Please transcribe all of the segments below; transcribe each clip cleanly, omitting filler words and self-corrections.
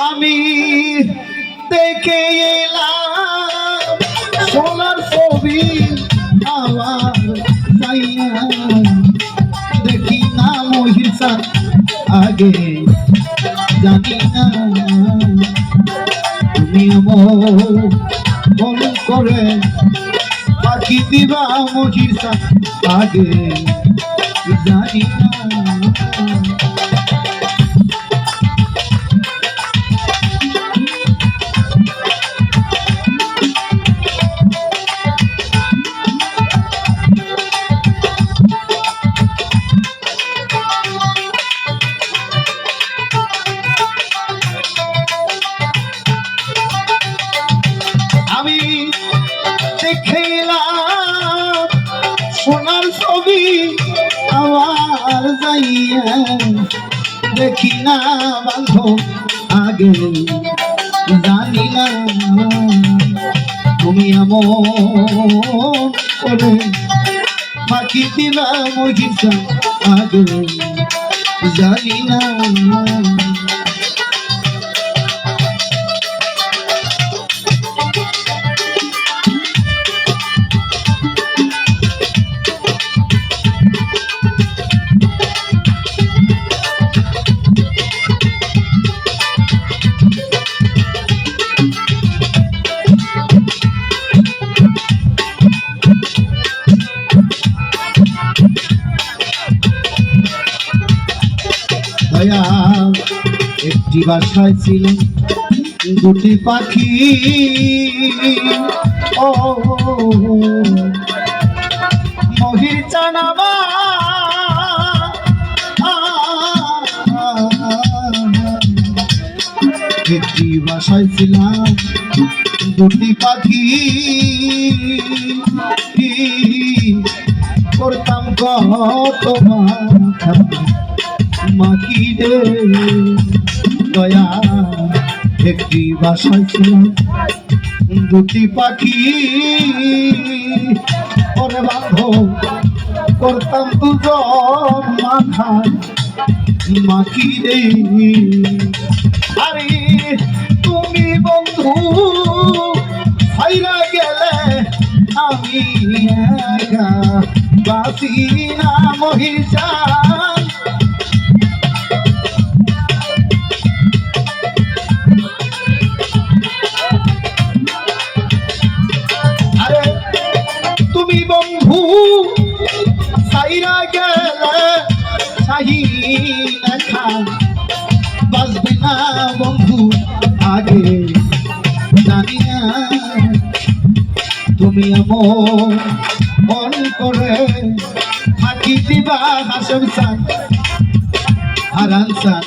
আমি দেখে এলাম সোনার ছবি আমার যাইয়া দেখি না মহিষা আগে জানি না তুমি মন করে পাখি দিবা মহিষা আগে জানি না আমি দেখলাম সোনার ছবি আমার যাইয়া দেখি না বান্ধব আগে জানি না তুমি এমন করে ফাঁকি দিলা মহিষা আগে জানি না একটি বাসায় ছিল দুটি পাখি ও মহির চানাবা একটি বাসায় ছিলাম দুটি পাখি করতাম কত মাখি রে দয়া একটি বাসায় ছিলাম দুটি পাখি পরে বাঁধব করতাম দুজন মাথা মাখি রে আরে তুমি বন্ধু ছাইরা গেলে আমি একা বাঁচি না মহিষা তুমি বন্ধু সাইরা গেলে চাহি দেখা বাঁচবে না বন্ধু আগে জানি না তুমি মন করে ফাঁকি দিবা হাসন সান হারান সান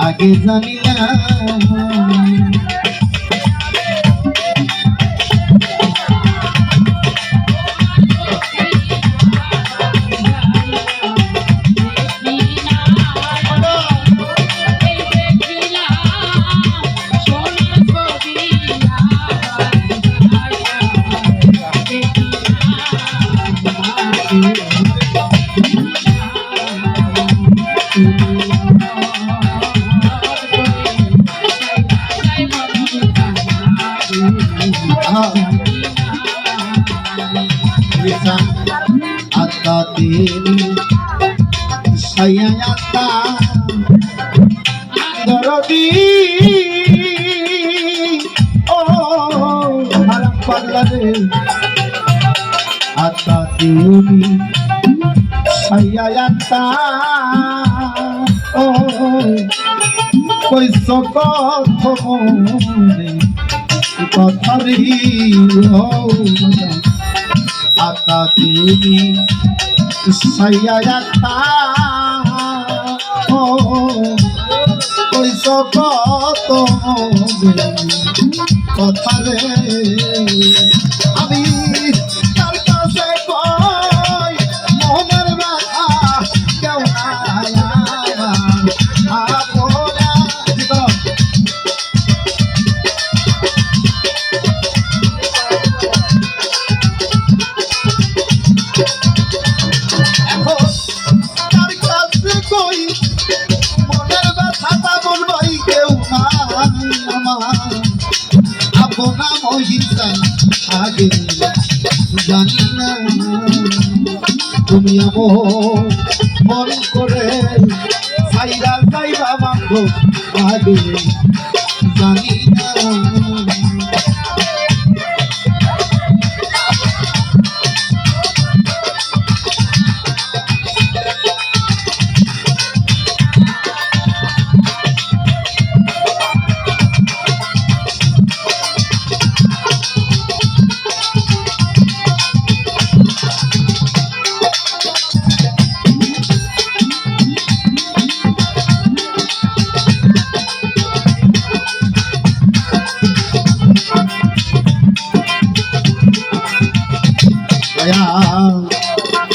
আগে জানি না sayata dorodi oh harap padare ata tumi sayata oh koi sokot mone kothari oh ata tumi sayata কইস কত কথা রে আমি তার কাছে কই মনের ব্যথা কেউ এখন তার কাছে কই মনের ব্যথা আগে জানি না তুমি আমার মন করে সাইরা যাইবা বান্ধব আগে জানি না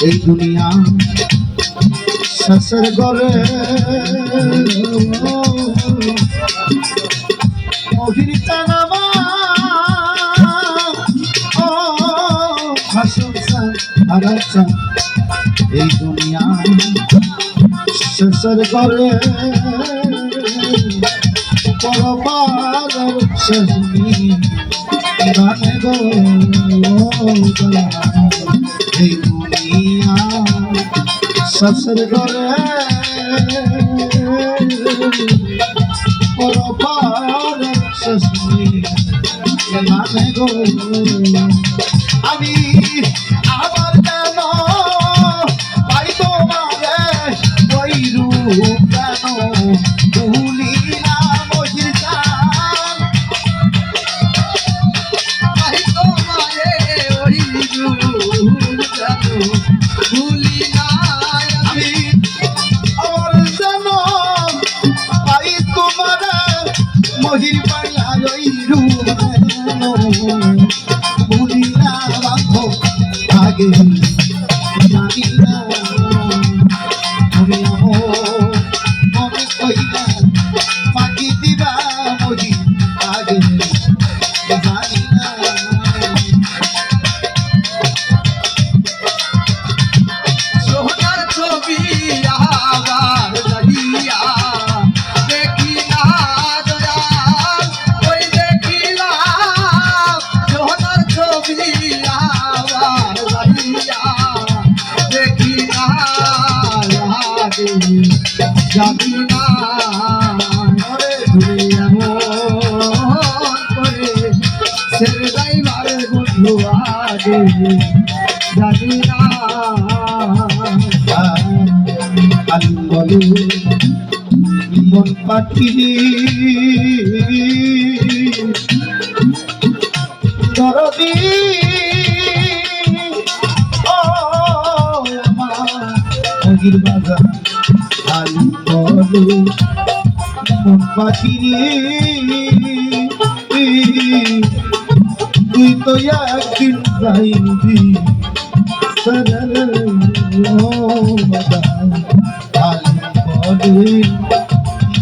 এই দুনিয়া শেষের ঘরে মহির টানাবা ও হাসন আরাচা এই দুনিয়া শেষের ঘরে পরবার শেষ গানে গো এই দুনিয়া শেষের ঘরে পরবার শেষ গানে গো আমি আবার কেন পাই তোমারে ওই রূপ কেন ভুলি না মহির চান পাই তোমারে ওই রূপ কেন ভুলি না আমি আমার যেন পাই তোমারে মহির পাইয়া ওই রূপ কেন ভুলি না বান্ধব আগে জানি না তুমি আমার মনে কইলা ফাঁকি দিবা মজি আগে জানি না সোনার ছবি আবার লাগিয়া দেখি না দয়াল ওই দেখিলাম সোনার ছবি আবার লাগিয়া দেখি না যাবি না তুমি এমন করে ছেড়ে যাইবার বন্ধু আগে জানি না বলে মন পাখি দরদি ও মগির বাজার আলু বলে মন পাখি তুই তো একদিন যাইবি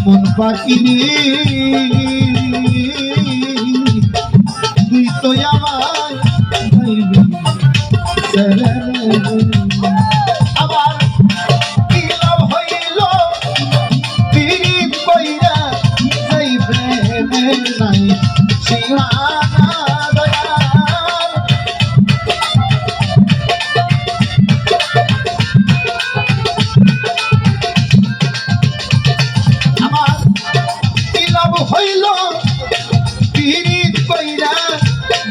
মন পাখি তুই তো আমার আবার কি লাভ হইল পীড়িত কইরা সেই প্রেমের নাই সীমানা দয়াল আমার কি লাভ হইল পীড়িত কইরা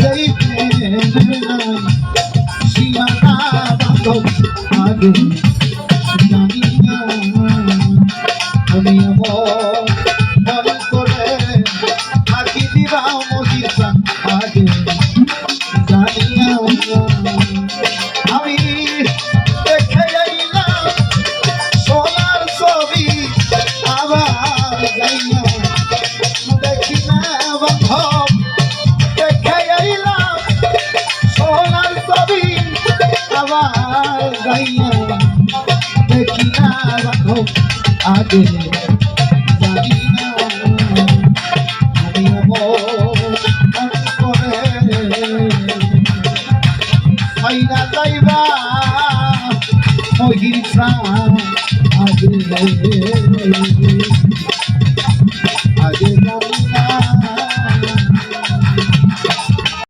সেই প্রেমের নাই সীমানা বান্ধব আগে জানি না তুমি আমার মন করে ফাঁকি দিবা মহির আগে জানি না আমি দেখে আইলাম সোনার ছবি আবার যাইয়া দেখি না বান্ধব দেখে আইলাম সোনার ছবি আবার যাইয়া দেখি না বান্ধব আগে জানি না আমি মন করে সাইরা যাইবা মহির আগে